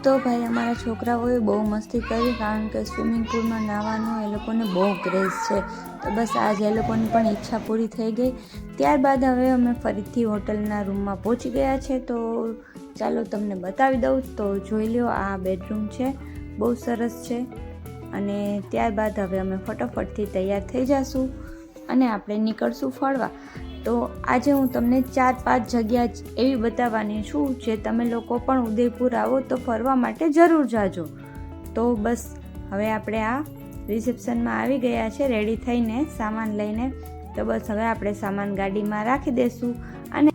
તો ભાઈ અમારા છોકરાઓએ બહુ મસ્તી કરી, કારણ કે સ્વિમિંગ પૂલમાં નાહવાનો એ લોકોને બહુ ક્રેઝ છે. તો બસ આજે એ લોકોની પણ ઈચ્છા પૂરી થઈ ગઈ. ત્યારબાદ હવે અમે ફરીથી હોટલના રૂમમાં પહોંચી ગયા છે. તો ચાલો તમને બતાવી દઉં. તો જોઈ લો, આ બેડરૂમ છે, બહુ સરસ છે. અને ત્યારબાદ હવે અમે ફટાફટથી તૈયાર થઈ જઈશું અને આપણે નીકળશું ફરવા. તો આજે હું તમને 4-5 જગ્યા એવી બતાવવાની છું જે તમે લોકો પણ ઉદયપુર આવો તો ફરવા માટે જરૂર જાજો. તો બસ હવે આપણે આ રિસેપ્શનમાં આવી ગયા છે રેડી થઈને સામાન લઈને. તો બસ હવે આપણે સામાન ગાડીમાં રાખી દઈશું. અને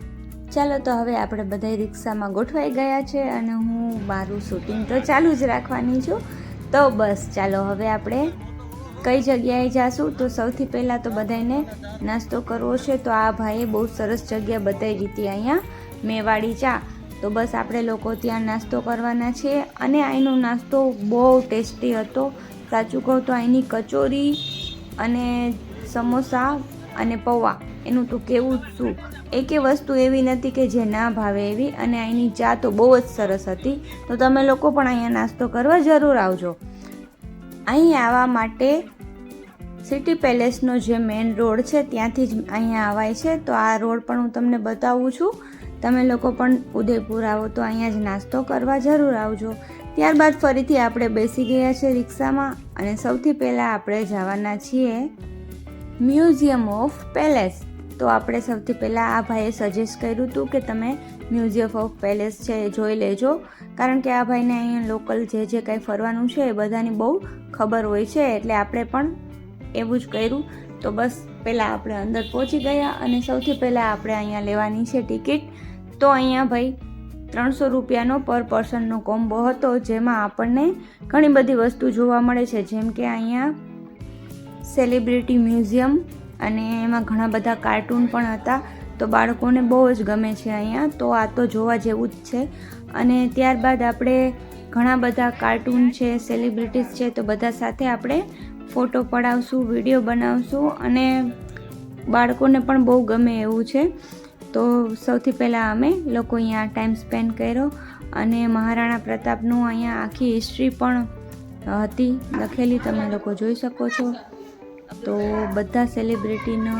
ચાલો તો હવે આપણે બધા રિક્ષામાં ગોઠવાઈ ગયા છે અને હું મારું શૂટિંગ તો ચાલુ જ રાખવાની છું. તો બસ ચાલો હવે આપણે કઈ જગ્યાએ જાશું. તો સૌથી પહેલાં તો બધાને નાસ્તો કરવો છે. તો આ ભાઈએ બહુ સરસ જગ્યા બતાવી દીધી અહીંયા, મેવાડી ચા. તો બસ આપણે લોકો ત્યાં નાસ્તો કરવાના છે. અને અહીંનો નાસ્તો બહુ ટેસ્ટી હતો. સાચું કહું તો અહીંની કચોરી અને સમોસા અને પૌવા એનું તો કેવું શું, એકે વસ્તુ એવી નથી કે જે ના ભાવે એવી. અને અહીંની ચા તો બહુ જ સરસ હતી. તો તમે લોકો પણ અહીંયા નાસ્તો કરવા જરૂર આવજો. અહીં આવવા માટે સિટી પેલેસનો જે મેઇન રોડ છે ત્યાંથી જ અહીંયા આવાય છે. તો આ રોડ પણ હું તમને બતાવું છું. તમે લોકો પણ ઉદયપુર આવો તો અહીંયા જ નાસ્તો કરવા જરૂર આવજો. ત્યારબાદ ફરીથી આપણે બેસી ગયા છે રિક્ષામાં અને સૌથી પહેલાં આપણે જવાના છીએ મ્યુઝિયમ ઓફ પેલેસ. તો આપણે સૌથી પહેલાં આ ભાઈએ સજેસ્ટ કર્યું હતું કે તમે મ્યુઝિયમ ઓફ પેલેસ છે એ જોઈ લેજો, કારણ કે આ ભાઈને અહીંયા લોકલ જે કાંઈ ફરવાનું છે એ બધાની બહુ ખબર હોય છે, એટલે આપણે પણ એવું જ કર્યું. તો બસ પહેલાં આપણે અંદર પહોંચી ગયા અને સૌથી પહેલાં આપણે અહીંયા લેવાની છે ટિકિટ. તો અહીંયા ભાઈ 300 રૂપિયાનો પર પર્સનનો કોમ્બો હતો, જેમાં આપણને ઘણી બધી વસ્તુ જોવા મળે છે, જેમ કે અહીંયા સેલિબ્રિટી મ્યુઝિયમ અને એમાં ઘણા બધા કાર્ટૂન પણ હતા. તો બાળકોને બહુ જ ગમે છે અહીંયા. તો આ તો જોવા જેવું જ છે. અને ત્યારબાદ આપણે ઘણા બધા કાર્ટૂન છે, સેલિબ્રિટીઝ છે, તો બધા સાથે આપણે ફોટો પડાવશું, વિડીયો બનાવશું અને બાળકોને પણ બહુ ગમે એવું છે. તો સૌથી પહેલાં અમે લોકો અહીંયા ટાઈમ સ્પેન્ડ કર્યો અને મહારાણા પ્રતાપનું અહીંયા આખી હિસ્ટ્રી પણ હતી લખેલી, તમે લોકો જોઈ શકો છો. તો બધા સેલિબ્રિટીનો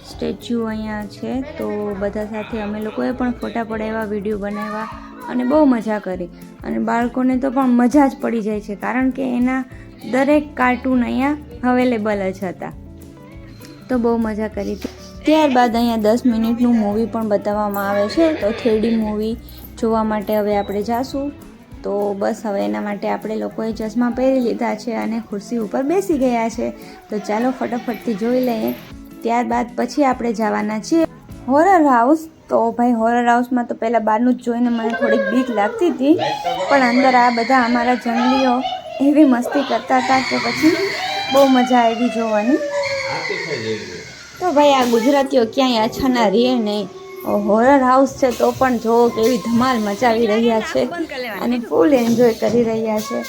સ્ટેચ્યુ અહીંયા છે. તો બધા સાથે અમે લોકોએ પણ ફોટા પડાવ્યા, વિડીયો બનાવ્યા અને બહુ મજા કરી. અને બાળકોને તો પણ મજા જ પડી જાય છે, કારણ કે એના દરેક કાર્ટૂન અહીંયા અવેલેબલ જ હતા. તો બહુ મજા કરી. ત્યારબાદ અહીંયા 10 મિનિટનું મૂવી પણ બતાવવામાં આવે છે. તો 3D મૂવી જોવા માટે હવે આપણે જાશું. તો બસ હવે એના માટે આપણે લોકોએ ચશ્મા પહેરી લીધા છે અને ખુરશી ઉપર બેસી ગયા છે. તો ચાલો ફટાફટથી જોઈ લઈએ. ત્યારબાદ પછી આપણે જવાના છીએ હોરર હાઉસ. તો ભાઈ હોરર હાઉસમાં તો પહેલાં બહારનું જ જોઈને મને થોડીક બીક લાગતી હતી, પણ અંદર આ બધા અમારા જંગલીઓ એવી મસ્તી કરતા હતા કે પછી બહુ મજા આવી જોવાની. તો ભાઈ આ ગુજરાતીઓ ક્યાંય અછાના રહે નહીં. હોરર હાઉસ છે તો પણ જો કેવી ધમાલ મચાવી રહ્યા છે અને ફૂલ એન્જોય કરી રહ્યા છે.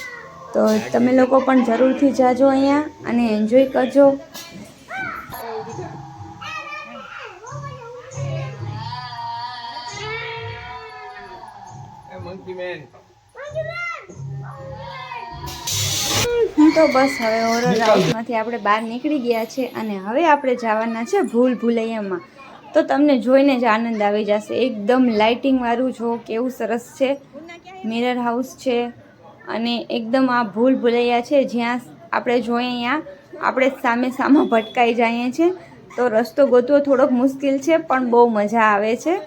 તો તમે લોકો પણ જરૂરથી જાજો અહીંયા અને એન્જોય કરજો. તો બસ હવે હોરર હાઉસમાંથી આપણે બહાર નીકળી ગયા છે અને હવે આપણે જવાના છે ભૂલ ભૂલૈયામાં. તો તમને જોઈને જ આનંદ આવી જશે. એકદમ લાઇટિંગવાળું જો કેવું સરસ છે, મિરર હાઉસ છે અને એકદમ આ ભૂલ ભૂલૈયા છે, જ્યાં આપણે જોઈએ અહીંયા આપણે સામે ભટકાઈ જઈએ છીએ. તો રસ્તો ગોતવો થોડોક મુશ્કેલ છે, પણ બહુ મજા આવે છે.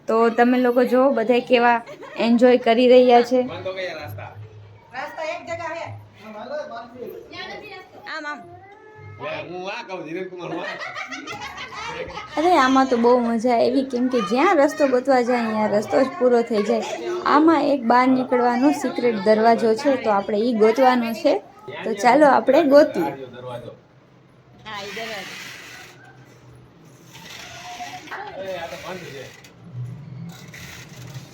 તો તમે લોકો જો બધા કેવા એન્જોય કરી રહ્યા છે. અરે આમાં તો બહુ મજા આવી, કેમ કે જ્યાં રસ્તો ગોતવા જાય ત્યાં રસ્તો જ પૂરો થઈ જાય. આમાં એક બહાર નીકળવાનો સિક્રેટ દરવાજો છે, તો આપણે એ ગોતવાનો છે. તો ચાલો આપણે ગોતીએ.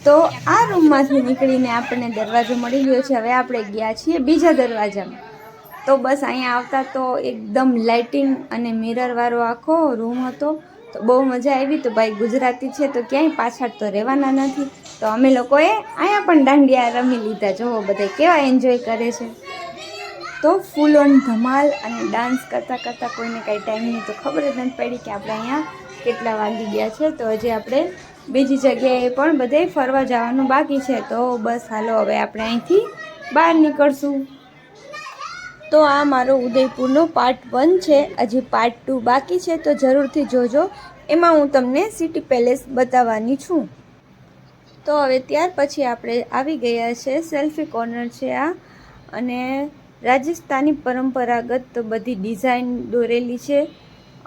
તો આ રૂમમાંથી નીકળીને આપણને દરવાજો મળી ગયો છે. હવે આપણે ગયા છીએ બીજા દરવાજામાં. તો બસ અહીંયા આવતા તો એકદમ લાઇટિંગ અને મિરરવાળો આખો રૂમ હતો. તો બહુ મજા આવી. તો ભાઈ ગુજરાતી છે તો ક્યાંય પાછળ તો રહેવાના નથી. તો અમે લોકોએ અહીંયા પણ દાંડિયા રમી લીધા. જુઓ બધા કેવા એન્જોય કરે છે. તો ફૂલ ઓન ધમાલ અને ડાન્સ કરતાં કરતાં કોઈને કાંઈ ટાઈમની તો ખબર જ નથી પડી કે આપણે અહીંયા કેટલા વાગી ગયા છે. તો હજી આપણે બીજી જગ્યાએ પણ બધે ફરવા જવાનું બાકી છે. તો બસ હાલો હવે આપણે અહીંથી બહાર નીકળશું. તો આ મારો ઉદયપુરનો પાર્ટ 1 છે. હજી પાર્ટ 2 બાકી છે તો જરૂરથી જોજો. એમાં હું તમને સિટી પેલેસ બતાવવાની છું. તો હવે ત્યાર પછી આપણે આવી ગયા છે સેલ્ફી કોર્નર છે આ, અને રાજસ્થાની પરંપરાગત બધી ડિઝાઇન દોરેલી છે.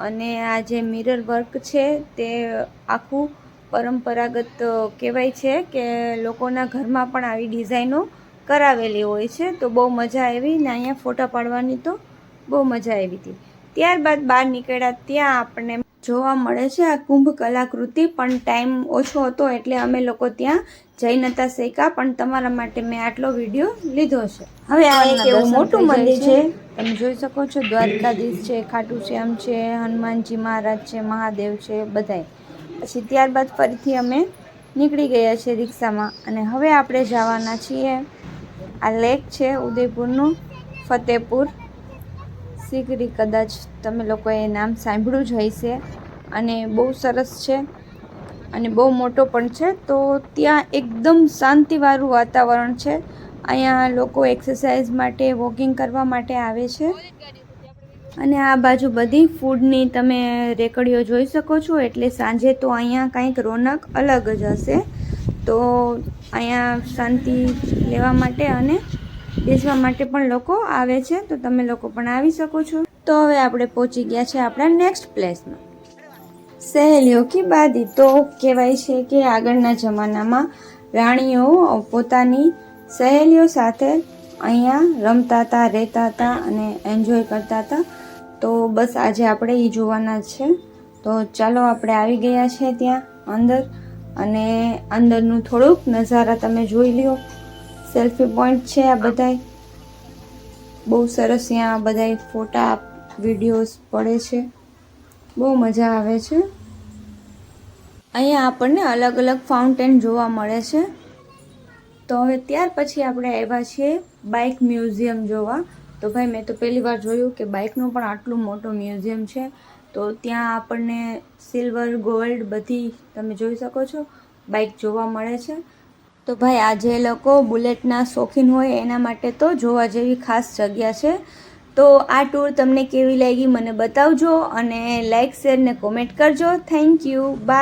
અને આ જે મિરર વર્ક છે તે આખું પરંપરાગત કહેવાય છે કે લોકોના ઘરમાં પણ આવી ડિઝાઇનો કરાવેલી હોય છે. તો બહુ મજા આવી ને અહીંયા ફોટા પાડવાની તો બહુ મજા આવી હતી. ત્યારબાદ બહાર નીકળ્યા ત્યાં આપણને જોવા મળે છે આ કુંભ કલાકૃતિ, પણ ટાઈમ ઓછો હતો એટલે અમે લોકો ત્યાં જઈ નતા શક્યા, પણ તમારા માટે મેં આટલો વિડીયો લીધો છે. હવે આ એક એવું મોટું મંદિર છે, તમે જોઈ શકો છો. દ્વારકાધીશ છે, ખાટુ શ્યામ છે, હનુમાનજી મહારાજ છે, મહાદેવ છે, બધાય. પછી ત્યારબાદ ફરીથી અમે નીકળી ગયા છે રિક્ષામાં, અને હવે આપણે જવાના છીએ આ લેક છે ઉદયપુરનું, ફતેહપુર સિકરી. કદાચ તમે લોકોએ નામ સાંભળ્યું જ હશે, અને બહુ સરસ છે અને બહુ મોટો પણ છે. તો ત્યાં એકદમ શાંતિવાળું વાતાવરણ છે. અહીંયા લોકો એક્સરસાઇઝ માટે, વોકિંગ કરવા માટે આવે છે. અને આ બાજુ બધી ફૂડની તમે રેકડીઓ જોઈ શકો છો. એટલે સાંજે તો અહીંયા કંઈક રોનક અલગ જ હશે. તો અહીંયા શાંતિ લેવા માટે અને બેસવા માટે પણ લોકો આવે છે. તો તમે લોકો પણ આવી શકો છો. તો હવે આપણે પહોંચી ગયા છે આપણા નેક્સ્ટ પ્લેસમાં, સહેલીઓ કી બાદી. તો કહેવાય છે કે આગળના જમાનામાં રાણીઓ પોતાની સહેલીઓ સાથે અહીંયા રમતા હતા, રહેતા હતા અને એન્જોય કરતા હતા. તો બસ આજે આપણે એ જોવાના છે. તો ચાલો આપણે આવી ગયા છે ત્યાં અંદર, અને અંદરનું થોડુંક નજારા તમે જોઈ લ્યો. સેલ્ફી પોઈન્ટ છે આ બધાય, બહુ સરસ. અહીંયા બધાય ફોટા વિડીયોઝ પડે છે, બહુ મજા આવે છે. અહીંયા આપણને અલગ અલગ ફાઉન્ટેન જોવા મળે છે. તો હવે ત્યાર પછી આપણે આવ્યા છીએ બાઇક મ્યુઝિયમ જોવા. તો ભાઈ મેં તો પહેલી વાર જોયું કે બાઇકનું પણ આટલું મોટું મ્યુઝિયમ છે. તો ત્યાં આપણને સિલ્વર, ગોલ્ડ બધી તમે જોઈ શકો છો બાઇક જોવા મળે છે. તો ભાઈ આ જે લોકો બુલેટના શોખીન હોય એના માટે તો જોવા જેવી ખાસ જગ્યા છે. તો આ ટૂર તમને કેવી લાગી મને બતાવજો, અને લાઇક, શેર ને કોમેન્ટ કરજો. Thank you, by.